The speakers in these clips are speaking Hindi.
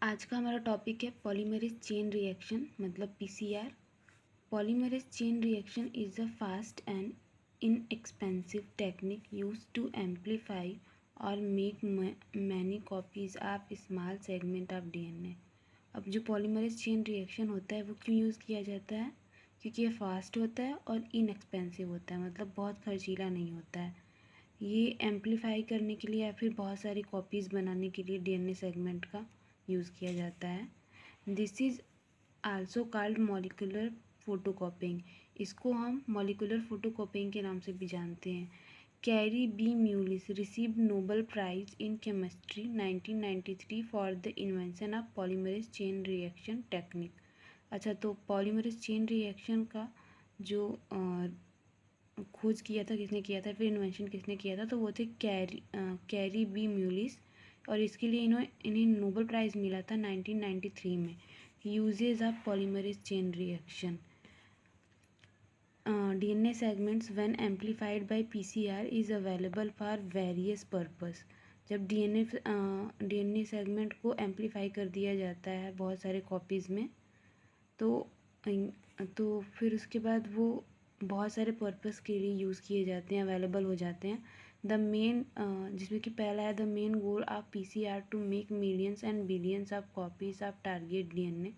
आज का हमारा टॉपिक है पॉलीमरेज चेन रिएक्शन मतलब PCR. Polymerase chain reaction is a fast and inexpensive technique used to amplify और make many copies of small segment of DNA. अब जो पॉलीमरेज चेन रिएक्शन होता है वो क्यों यूज़ किया जाता है? क्योंकि ये फास्ट होता है और इनएक्सपेंसिव होता है, मतलब बहुत खर्चीला नहीं होता है। ये एम्पलीफाई करने के लिए या फिर बहुत सारी कॉपीज़ बनाने के लिए डीएनए सेगमेंट का यूज़ किया जाता है। This is also called molecular photocopying. इसको हम मॉलिक्यूलर फोटोकॉपिंग के नाम से भी जानते हैं। Kary B Mullis received Nobel prize in chemistry 1993 for the invention of polymerase chain reaction technique. अच्छा, तो पॉलीमरेज चेन रिएक्शन का जो खोज किया था किसने किया था, फिर इन्वेंशन किसने किया था, तो वो थे कैरी बी म्यूलिस। और इसके लिए इन्हें नोबेल प्राइज़ मिला था 1993 में। Uses of polymerase chain reaction. DNA segments when amplified by PCR is available for various purpose. जब डीएनए सेगमेंट को एम्पलीफाई कर दिया जाता है बहुत सारे कॉपीज़ में, तो फिर उसके बाद वो बहुत सारे पर्पस के लिए यूज़ किए जाते हैं, अवेलेबल हो जाते हैं। द मेन जिसमें कि पहला है the main goal of PCR to make millions and billions of copies of target DNA.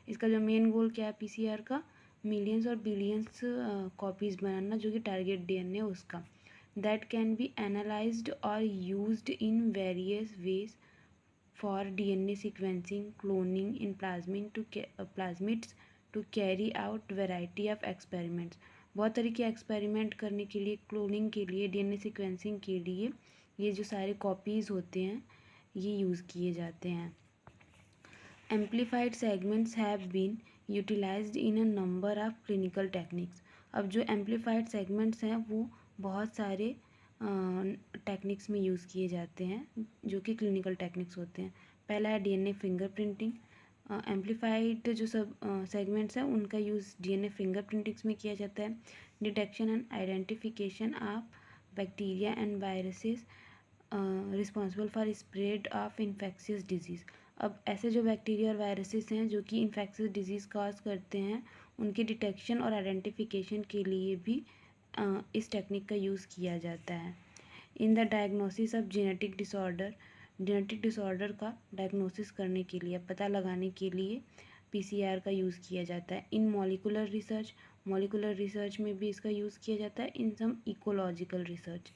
इसका जो मेन गोल क्या है पीसीआर का? मिलियंस और बिलियंस कॉपीज़ बनाना जो कि टारगेट डीएनए है उसका। दैट कैन बी एनालाइज्ड और used in various ways for DNA sequencing, cloning in plasmids to carry out variety of experiments। बहुत तरीके एक्सपेरिमेंट करने के लिए, क्लोनिंग के लिए, डीएनए सीक्वेंसिंग के लिए ये जो सारे कॉपीज़ होते हैं ये यूज़ किए जाते हैं। Amplified segments have been utilized in a number of clinical techniques. अब जो एम्पलीफाइड सेगमेंट्स हैं वो बहुत सारे टेक्निक्स में यूज़ किए जाते हैं जो कि क्लिनिकल टेक्निक्स होते हैं। पहला है डीएनए फिंगरप्रिंटिंग। एम्पलीफाइड जो सब सेगमेंट्स हैं उनका यूज़ डीएनए फिंगरप्रिंटिंग्स में किया जाता है। Detection and identification of bacteria and viruses responsible for spread of infectious disease. अब ऐसे जो बैक्टीरिया और वायरसेस हैं जो कि इन्फेक्शियस डिजीज़ कॉज करते हैं उनकी डिटेक्शन और आइडेंटिफिकेशन के लिए भी इस टेक्निक का यूज़ किया जाता है। In the diagnosis of genetic disorder का डायग्नोसिस करने के लिए, पता लगाने के लिए पीसीआर का यूज़ किया जाता है। इन मॉलिक्यूलर रिसर्च में भी इसका यूज़ किया जाता है। इन सम इकोलॉजिकल रिसर्च,